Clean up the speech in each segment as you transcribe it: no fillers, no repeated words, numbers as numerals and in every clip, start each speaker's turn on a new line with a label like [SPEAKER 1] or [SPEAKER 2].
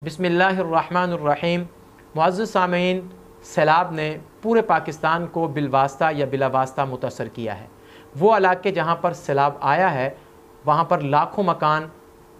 [SPEAKER 1] बिस्मिल्लाहिर्रहमानिर्रहीम। मुअज़्ज़िज़ सामीन, सैलाब ने पूरे पाकिस्तान को बिलवास्ता या बिलावास्ता मुतासर किया है। वो इलाके जहाँ पर सैलाब आया है वहाँ पर लाखों मकान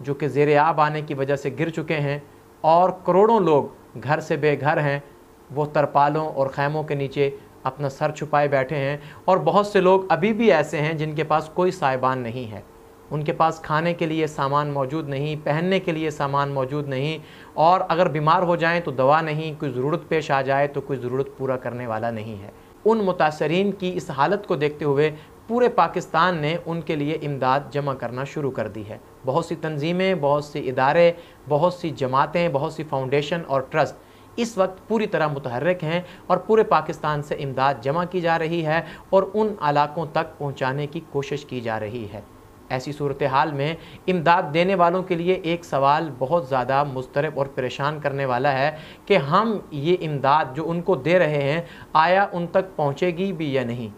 [SPEAKER 1] जो कि ज़ेर आब आने की वजह से गिर चुके हैं और करोड़ों लोग घर से बेघर हैं। वो तरपालों और खैमों के नीचे अपना सर छुपाए बैठे हैं और बहुत से लोग अभी भी ऐसे हैं जिनके पास कोई साइबान नहीं है। उनके पास खाने के लिए सामान मौजूद नहीं, पहनने के लिए सामान मौजूद नहीं, और अगर बीमार हो जाएं तो दवा नहीं, कोई ज़रूरत पेश आ जाए तो कोई ज़रूरत पूरा करने वाला नहीं है। उन मुतासरीन की इस हालत को देखते हुए पूरे पाकिस्तान ने उनके लिए इमदाद जमा करना शुरू कर दी है। बहुत सी तंजीमें, बहुत से इदारे, बहुत सी जमातें, बहुत सी फाउंडेशन और ट्रस्ट इस वक्त पूरी तरह मुतहर्रिक हैं और पूरे पाकिस्तान से इमदाद जमा की जा रही है और उन इलाकों तक पहुँचाने की कोशिश की जा रही है। ऐसी सूरत हाल में इमदाद देने वालों के लिए एक सवाल बहुत ज़्यादा मुस्तरब और परेशान करने वाला है कि हम ये इमदाद जो उनको दे रहे हैं आया उन तक पहुँचेगी भी या नहीं।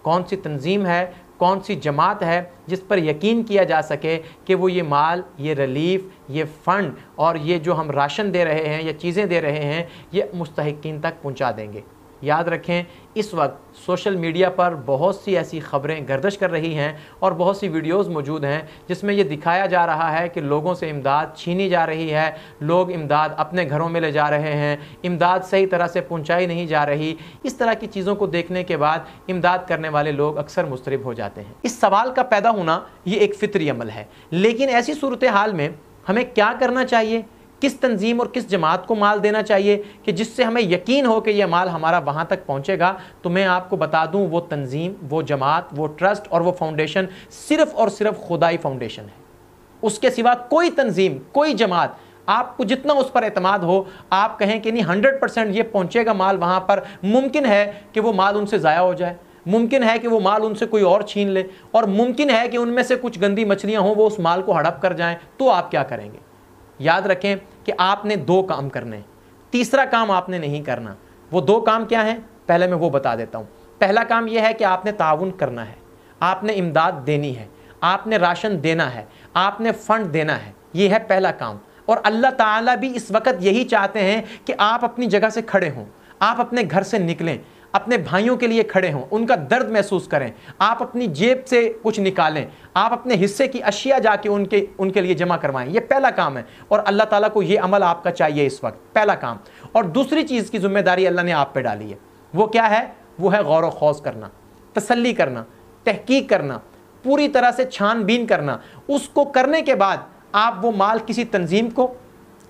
[SPEAKER 1] कौन सी तंजीम है, कौन सी जमात है जिस पर यकीन किया जा सके कि वो ये माल, ये रिलीफ, ये फ़ंड और ये जो हम राशन दे रहे हैं या चीज़ें दे रहे हैं ये मुस्तहिकीन तक पहुँचा देंगे। याद रखें, इस वक्त सोशल मीडिया पर बहुत सी ऐसी ख़बरें गर्दिश कर रही हैं और बहुत सी वीडियोस मौजूद हैं जिसमें ये दिखाया जा रहा है कि लोगों से इमदाद छीनी जा रही है, लोग इमदाद अपने घरों में ले जा रहे हैं, इमदाद सही तरह से पहुंचाई नहीं जा रही। इस तरह की चीज़ों को देखने के बाद इमदाद करने वाले लोग अक्सर मुस्तरब हो जाते हैं। इस सवाल का पैदा होना ये एक फितरी अमल है, लेकिन ऐसी सूरत हाल में हमें क्या करना चाहिए, किस तंजीम और किस जमात को माल देना चाहिए कि जिससे हमें यकीन हो कि यह माल हमारा वहाँ तक पहुँचेगा। तो मैं आपको बता दूँ, वो तंजीम, वो जमात, वो ट्रस्ट और वो फाउंडेशन सिर्फ़ और सिर्फ खुदाई फाउंडेशन है। उसके सिवा कोई तंजीम, कोई जमात, आपको जितना उस पर एतमाद हो, आप कहें कि नहीं 100% ये पहुँचेगा माल वहाँ पर, मुमकिन है कि वो माल उनसे ज़ाया हो जाए, मुमकिन है कि वो माल उनसे कोई और छीन ले, और मुमकिन है कि उनमें से कुछ गंदी मछलियाँ हों वो उस माल को हड़प कर जाएँ। तो आप क्या करेंगे? याद रखें कि आपने दो काम करने हैं, तीसरा काम आपने नहीं करना। वो दो काम क्या हैं, पहले मैं वो बता देता हूँ। पहला काम यह है कि आपने ताउन करना है, आपने इमदाद देनी है, आपने राशन देना है, आपने फ़ंड देना है। ये है पहला काम। और अल्लाह ताला भी इस वक्त यही चाहते हैं कि आप अपनी जगह से खड़े हों, आप अपने घर से निकलें, अपने भाइयों के लिए खड़े हों, उनका दर्द महसूस करें, आप अपनी जेब से कुछ निकालें, आप अपने हिस्से की अशिया जाके उनके लिए जमा करवाएं। ये पहला काम है और अल्लाह ताला को ये अमल आपका चाहिए इस वक्त, पहला काम। और दूसरी चीज़ की जिम्मेदारी अल्लाह ने आप पे डाली है। वो क्या है? वो है गौर व खौज करना, तसल्ली करना, तहकीक करना, पूरी तरह से छानबीन करना। उसको करने के बाद आप वो माल किसी तंजीम को,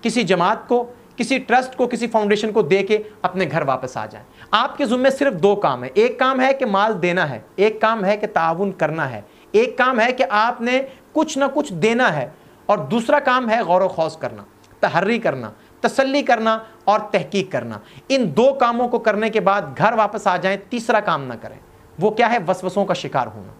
[SPEAKER 1] किसी जमात को, किसी ट्रस्ट को, किसी फाउंडेशन को दे के अपने घर वापस आ जाएं। आपके ज़िम्मे सिर्फ दो काम है। एक काम है कि माल देना है, एक काम है कि ताउन करना है, एक काम है कि आपने कुछ ना कुछ देना है, और दूसरा काम है गौर व खौज करना, तहर्री करना, तसल्ली करना और तहकीक करना। इन दो कामों को करने के बाद घर वापस आ जाएं। तीसरा काम ना करें। वो क्या है? वसवसों का शिकार होना।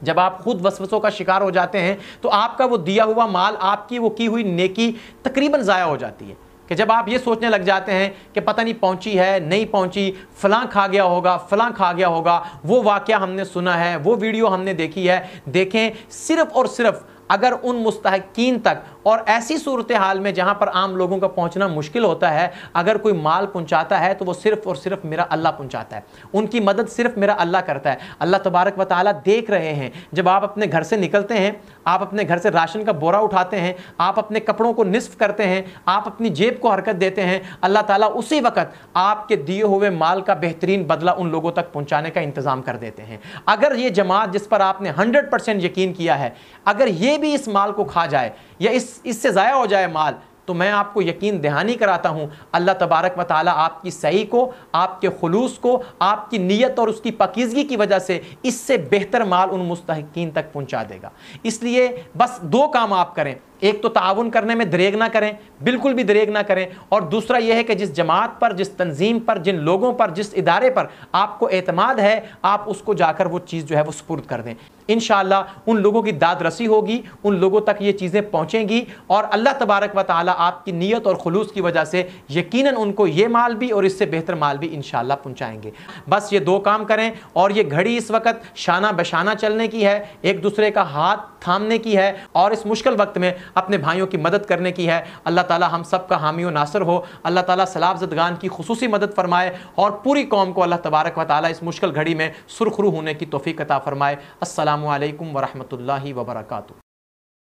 [SPEAKER 1] जब आप खुद वसवसों का शिकार हो जाते हैं तो आपका वो दिया हुआ माल, आपकी वो की हुई नेकी तकरीबन ज़ाया हो जाती है। कि जब आप ये सोचने लग जाते हैं कि पता नहीं पहुंची है, नहीं पहुंची, फलां खा गया होगा, फलां खा गया होगा, वो वाक़या हमने सुना है, वो वीडियो हमने देखी है। देखें, सिर्फ़ और सिर्फ अगर उन मुस्तहिकीन तक, और ऐसी सूरत हाल में जहाँ पर आम लोगों का पहुँचना मुश्किल होता है, अगर कोई माल पहुँचाता है तो वो सिर्फ़ और सिर्फ मेरा अल्लाह पहुँचाता है। उनकी मदद सिर्फ मेरा अल्लाह करता है। अल्लाह तबारक व तआला देख रहे हैं। जब आप अपने घर से निकलते हैं, आप अपने घर से राशन का बोरा उठाते हैं, आप अपने कपड़ों को निस्फ करते हैं, आप अपनी जेब को हरकत देते हैं, अल्लाह ताला उसी वक़्त आपके दिए हुए माल का बेहतरीन बदला उन लोगों तक पहुँचाने का इंतज़ाम कर देते हैं। अगर ये जमात जिस पर आपने 100% यकीन किया है, अगर ये भी इस माल को खा जाए या इससे ज़ाया हो जाए माल, तो मैं आपको यकीन दहानी कराता हूँ, अल्लाह तबारक व ताला आपकी सही को, आपके खुलूस को, आपकी नीयत और उसकी पाकीज़गी की वजह से इससे बेहतर माल उन मुस्तहिकीन तक पहुँचा देगा। इसलिए बस दो काम आप करें। एक तो ताउन करने में दरेग ना करें, बिल्कुल भी दरेग ना करें, और दूसरा यह है कि जिस जमात पर, जिस तंजीम पर, जिन लोगों पर, जिस इदारे पर आपको एतमाद है, आप उसको जाकर वो चीज़ जो है वो सुपुर्द कर दें। इंशाअल्लाह उन लोगों की दाद रसी होगी, उन लोगों तक ये चीज़ें पहुँचेंगी और अल्लाह तबारक व ताला आपकी नीयत और खुलूस की वजह से यकीनन उनको ये माल भी और इससे बेहतर माल भी इंशाअल्लाह पहुँचाएंगे। बस ये दो काम करें। और ये घड़ी इस वक्त शाना बशाना चलने की है, एक दूसरे का हाथ थामने की है, और इस मुश्किल वक्त में अपने भाइयों की मदद करने की है। अल्लाह ताला हम सब का हामी व नासर हो। अल्लाह ताला सैलाब ज़दगान की खुसूसी मदद फरमाए और पूरी कौम को अल्लाह तबारक व ताला इस मुश्किल घड़ी में सुरखरू होने की तौफीक अता फरमाए। अस्सलामु अलैकुम व रहमतुल्लाहि व बरकातुहू।